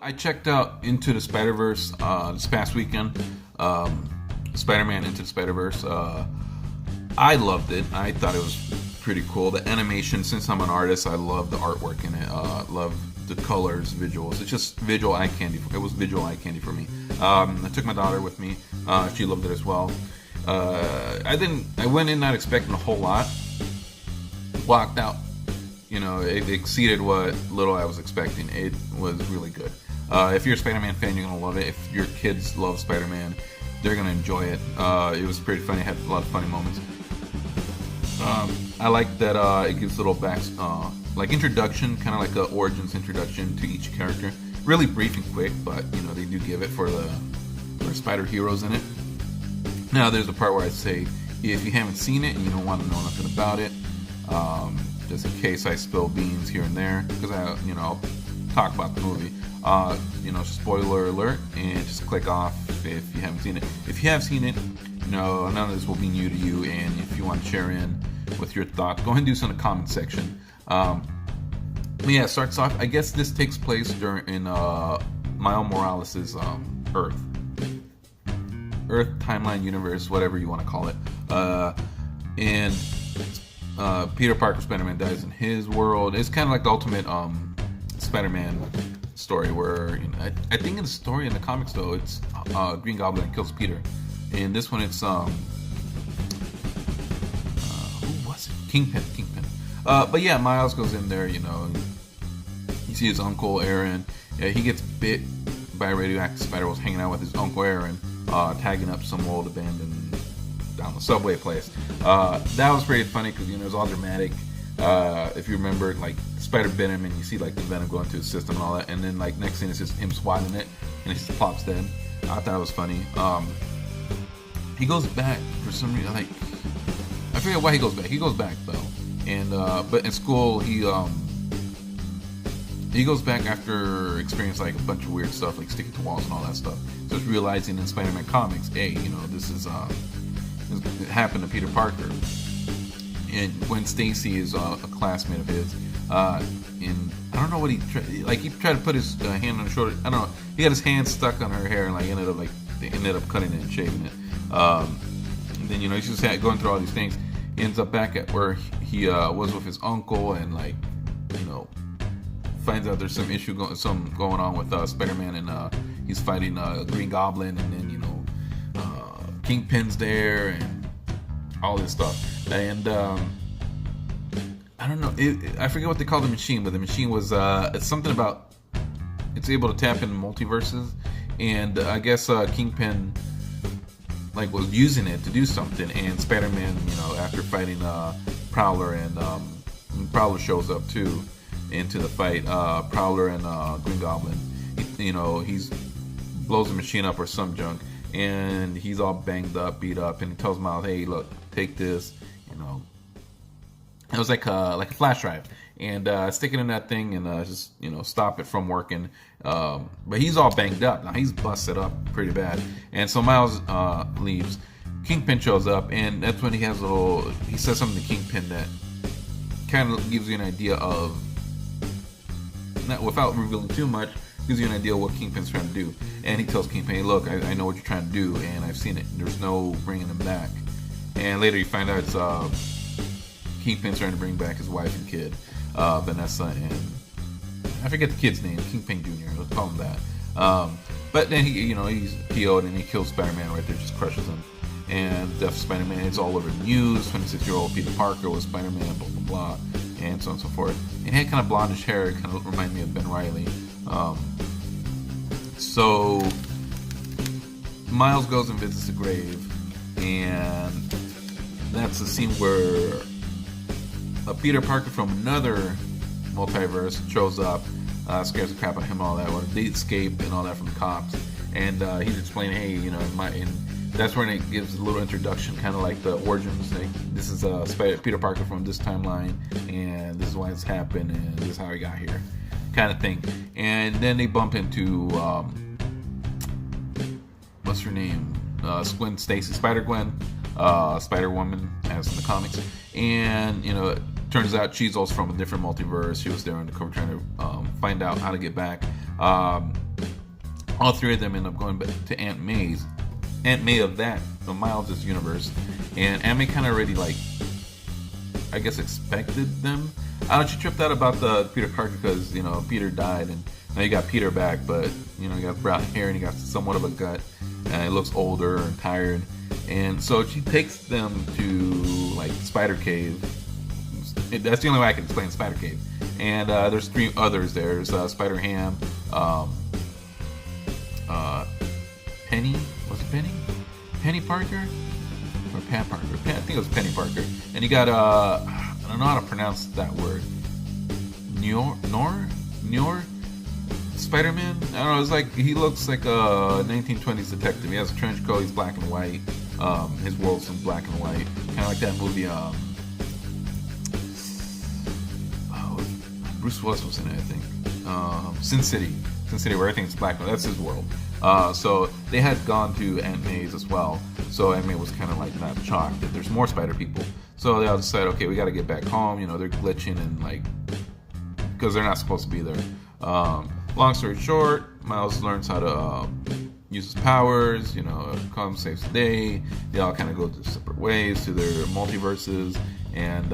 I checked out Into the Spiderverse this past weekend. Spider-Man Into the Spiderverse. I loved it. I thought it was pretty cool. The animation, since I'm an artist, I love the artwork in it. Love the colors, visuals. It's just visual eye candy. It was visual eye candy for me. I took my daughter with me. She loved it as well. I went in not expecting a whole lot. Walked out. It exceeded what little I was expecting. It was really good. If you're a Spider-Man fan, you're gonna love it. If your kids love Spider-Man, they're gonna enjoy it. It was pretty funny. It had a lot of funny moments. I like that it gives little like introduction, kind of like a origins introduction to each character. Really brief and quick, but they do give it for the Spider heroes in it. Now, there's a part where I say, if you haven't seen it and you don't want to know nothing about it, just in case I spill beans here and there, because I'll talk about the movie. Spoiler alert, and just click off if you haven't seen it. If you have seen it, none of this will be new to you, and if you want to share in with your thoughts, go ahead and do so in the comment section. It starts off. I guess this takes place in Miles Morales' Earth timeline universe, whatever you want to call it, and Peter Parker Spider-Man dies in his world. It's kind of like the ultimate Spider-Man story, where I think in the story in the comics though, it's Green Goblin kills Peter. In this one, it's who was it? Kingpin. But yeah, Miles goes in there. You see his uncle Aaron. He gets bit by a radioactive spider while hanging out with his uncle Aaron, tagging up some old abandoned down the subway place. That was pretty funny because it was all dramatic. If you remember, like, spider bit him, and you see like the venom going through his system and all that, and then like next thing it's just him swatting it, and it just plops dead. I thought it was funny. He goes back for some reason. Like, I forget why he goes back. He goes back though, and but in school he goes back after experiencing like a bunch of weird stuff, like sticking to walls and all that stuff. Just realizing in Spider-Man comics, hey, this it happened to Peter Parker. And Gwen Stacy is a classmate of his, and I don't know what he tried to put his hand on her shoulder. I don't know. He got his hand stuck on her hair, and they ended up cutting it and shaving it. And then he's just going through all these things. He ends up back at where he was with his uncle, and finds out there's some issue going on with Spider-Man, and he's fighting Green Goblin, and then Kingpin's there, and all this stuff. And I don't know. I forget what they call the machine, but the machine was it's something about it's able to tap into multiverses, and I guess Kingpin was using it to do something, and Spider-Man, after fighting Prowler, and Prowler shows up too into the fight. Prowler and Green Goblin, he's blows the machine up or some junk, and he's all banged up, beat up, and he tells Miles, "Hey, look, take this." It was like a flash drive, and stick it in that thing, and just stop it from working. But he's all banged up now. He's busted up pretty bad, and so Miles leaves. Kingpin shows up, and that's when he says something to Kingpin that kind of gives you an idea of, not without revealing too much, gives you an idea of what Kingpin's trying to do. And he tells Kingpin, "Hey, look, I know what you're trying to do, and I've seen it. There's no bringing him back." And later you find out it's Kingpin's trying to bring back his wife and kid, Vanessa, and I forget the kid's name, Kingpin Jr. Let's call him that. But then he's PO'd, and he kills Spider-Man right there, just crushes him. And Death of Spider-Man is all over the news. 26-year-old Peter Parker was Spider-Man, blah blah blah, and so on and so forth. And he had kind of blondish hair. It kind of reminded me of Ben Reilly. So Miles goes and visits the grave, and that's the scene where Peter Parker from another multiverse shows up, scares the crap out of him and all that. When they escape and all that from the cops, and he's explaining, "Hey, and that's when it gives a little introduction, kind of like the origins. Like, this is Peter Parker from this timeline, and this is why it's happened, and this is how he got here," kind of thing. And then they bump into what's her name? Gwen Stacy, Spider-Gwen, Spider-Woman, as in the comics. And it turns out she's also from a different multiverse. She was there undercover trying to find out how to get back. all three of them end up going back to Aunt May of Miles' universe, and Aunt May kind of already, like, I guess, expected them. I don't know, she tripped out about the Peter Parker because, you know, Peter died, and now you got Peter back, but, you know, you got brown hair and you got somewhat of a gut, and it looks older and tired, and so she takes them to, like, Spider Cave. That's the only way I can explain Spider Cave. And there's three others there. There's Spider-Ham, Penny, was it Penny? Penny Parker? Or Pat Parker? I think it was Penny Parker. And you got, I don't know how to pronounce that word. Nor? Spider-Man? I don't know, it's like, he looks like a 1920s detective. He has a trench coat, he's black and white. His world's in black and white. Kind of like that movie, Bruce Willis was in it, I think. Sin City, where everything's black. That's his world. So they had gone to Aunt May's as well. So Aunt May was kind of like not shocked that there's more spider people. So they all decided, okay, we got to get back home. You know, they're glitching and like, because they're not supposed to be there. Long story short, Miles learns how to use his powers. You know, comes, saves the day. They all kind of go their separate ways to their multiverses, and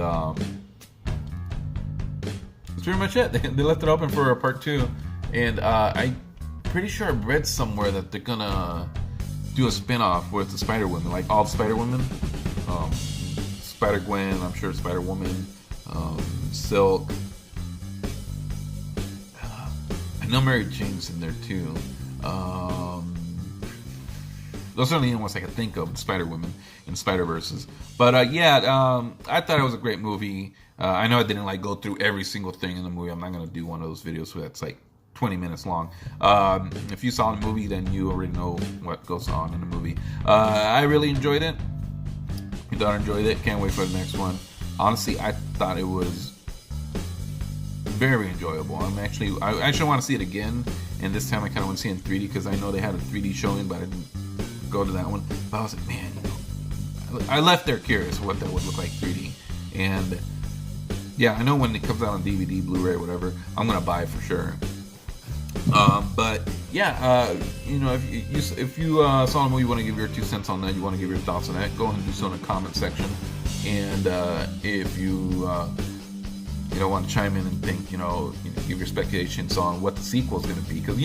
pretty much it. They left it open for a part 2, and I'm pretty sure I read somewhere that they're gonna do a spin-off with the Spider-Women, like all the Spider-Women, Spider-Gwen, I'm sure Spider-Woman, Silk. I know Mary Jane's in there too. Those are the only ones I could think of, Spider-Women and Spider-Verses. But yeah, I thought it was a great movie. I know I didn't like go through every single thing in the movie. I'm not going to do one of those videos that's like 20 minutes long. If you saw the movie, then you already know what goes on in the movie. I really enjoyed it. My daughter enjoyed it. Can't wait for the next one. Honestly, I thought it was very enjoyable. I actually want to see it again, and this time I kind of want to see it in 3D because I know they had a 3D showing, but I didn't go to that one. But I was like, man, you know, I left there curious what that would look like 3D, and yeah, I know when it comes out on DVD, Blu-ray, whatever, I'm gonna buy it for sure. But yeah, you know, if you saw the movie, you want to give your 2 cents on that, you want to give your thoughts on that, go ahead and do so in the comment section. And if you want to chime in and think, give your speculations on what the sequel is going to be, because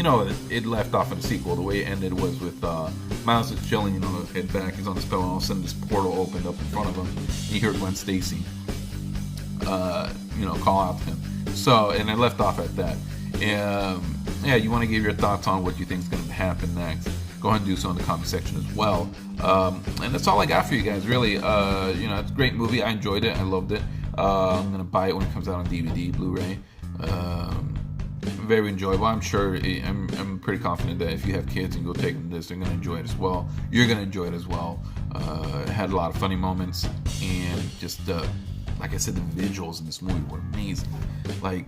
it left off in the sequel. The way it ended was with Miles is chilling, head back, he's on the spell, and all of a sudden this portal opened up in front of him, and you hear Gwen Stacy, call out to him. So, and it left off at that. Yeah, you want to give your thoughts on what you think is going to happen next, go ahead and do so in the comment section as well. And that's all I got for you guys, really. It's a great movie. I enjoyed it. I loved it. I'm going to buy it when it comes out on DVD, Blu-ray. Very enjoyable. I'm sure, I'm pretty confident that if you have kids and go take them to this, they're going to enjoy it as well. You're going to enjoy it as well. It had a lot of funny moments, and just, like I said, the visuals in this movie were amazing. Like,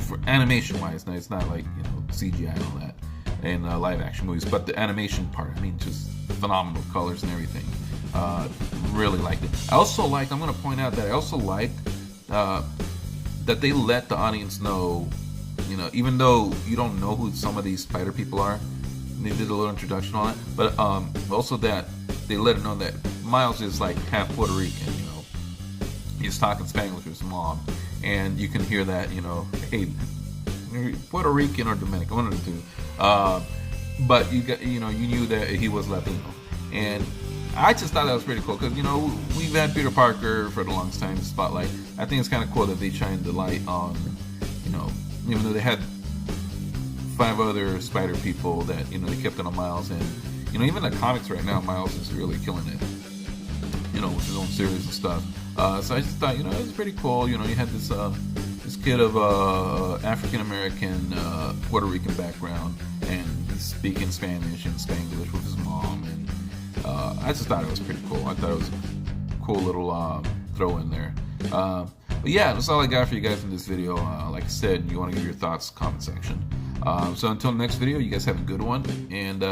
for animation-wise, now it's not like, CGI and all that in live action movies, but the animation part, just phenomenal colors and everything. Really liked it. I also liked, I'm going to point out that I also liked that they let the audience know, even though you don't know who some of these spider people are, they did a little introduction on it, but also that they let it know that Miles is like half Puerto Rican, he's talking Spanish with his mom, and you can hear that, hey, Puerto Rican or Dominican, one of the two. But you knew that he was Latino, and I just thought that was pretty cool because we've had Peter Parker for the longest time in the spotlight. I think it's kind of cool that they shined the light on, even though they had 5 other spider people that they kept it on Miles, and even the comics right now, Miles is really killing it, with his own series and stuff. So I just thought, it was pretty cool. You had this kid of African American, Puerto Rican background, and he's speaking Spanish and Spanglish with his mom, and I just thought it was pretty cool. I thought it was a cool little throw in there. But yeah, that's all I got for you guys in this video. Like I said, you want to give your thoughts, comment section. So until the next video, you guys have a good one, and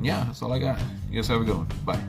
yeah, that's all I got. You guys have a good one. Bye.